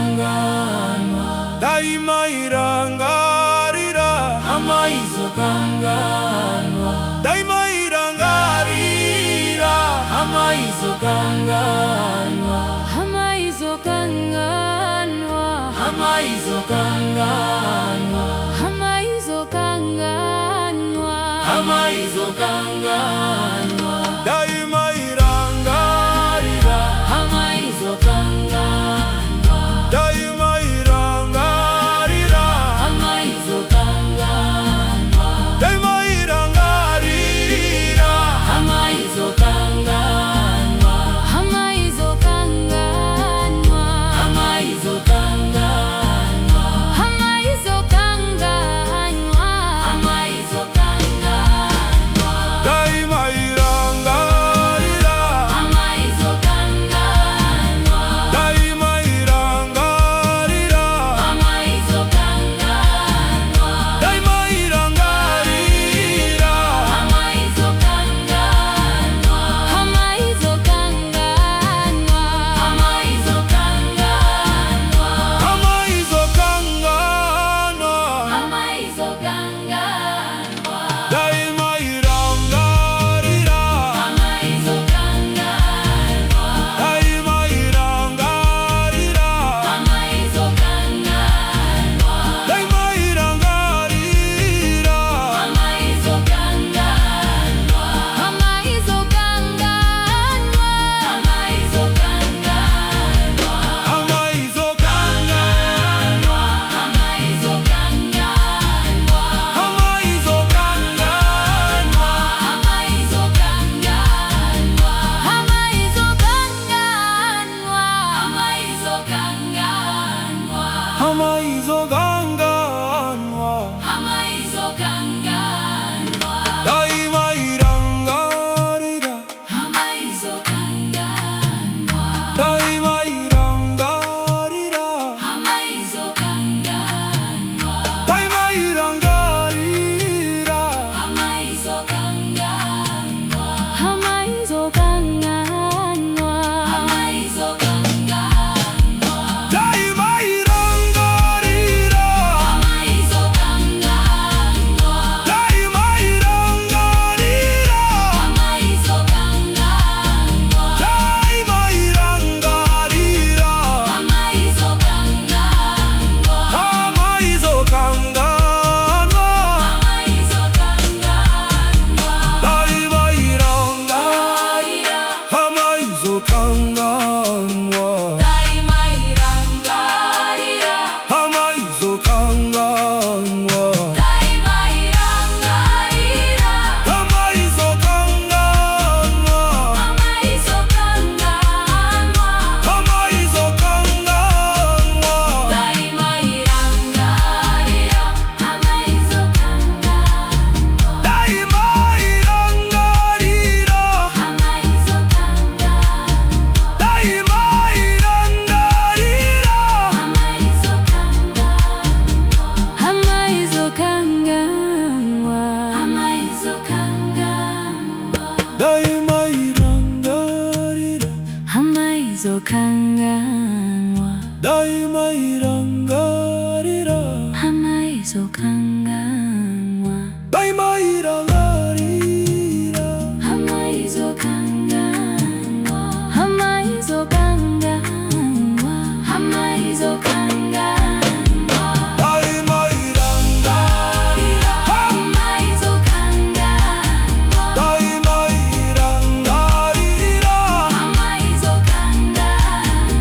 kanganwa, daima irangarira. hama izo kanganwa, Daima irangarira. hama izo kanganwa, hama izo kanganwa, hama izo kanganwa, hama izo kanganwa, hama izo kanganwa, Daima irangarira. hama izo kanganwa, Daima irangarira. hama izo kanganwa, Daima irangarira. hama izo kanganwa, hama izo kanganwa, hama izo kanganwa, hama izo kanganwa, hama izo kanganwa, Daima irangarira. hama izo kanganwa, Daima irangarira. hama izo kanganwa, Daima irangarira. hama izo kanganwa, hama izo kanganwa, hama izo kanganwa, Hama izo kanganwa. hama izo kanganwa, Daima irangarira. hama izo kanganwa, Daima irangarira. hama izo kanganwa, Daima irangarira. hama izo kanganwa, hama izo kanganwa, hama izo kanganwa, Hama izo kanganwa. hama izo kanganwa, Hama izo kanganwa. hama izo kanganwa, hama izo kanganwa, hama izo kanganwa, Hama izo kanganwa. hama izo kanganwa, Daima irangarira. hama izo kanganwa, Daima irangarira. hama izo kanganwa, Daima irangarira. hama izo kanganwa, hama izo kanganwa, hama izo kanganwa, Daima irangarira. hama izo kanganwa, Daima irangarira. hama izo kanganwa, Daima irangarira. hama izo kanganwa, Hama izo kanganwa. hama izo kanganwa, Daima iranga. aira, Hama izo kanganwa. daima irangarira, Hama izo kanganwa. daima irangarira, Hama izo kanganwa. hama izo kanganwa, Hama izo kanganwa. daima irangarira, hama izo kanganwa, Daima irangarira. hama izo kanganwa, Daima irangarira. hama izo kanganwa, hama izo kanganwa, hama izo kanganwa, Daima irangarira. hama izo kanganwa, Daima irangarira. hama izo kanganwa, Daima irangarira. hama izo kanganwa, hama izo kanganwa, hama izo kanganwa, Daima irangarira. hama izo kanganwa, Daima irangarira. hama izo kanganwa,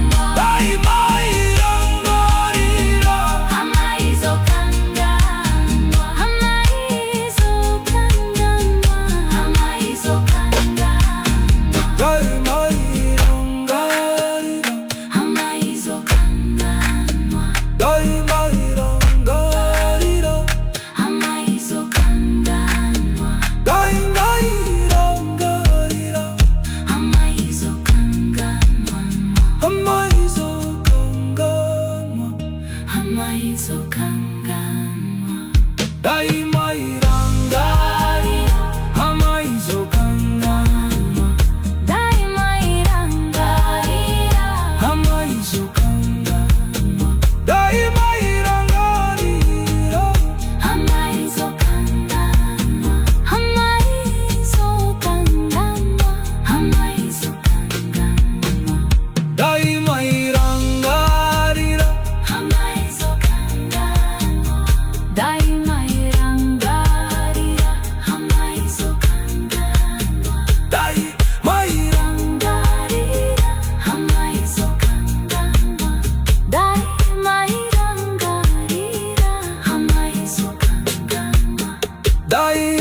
daima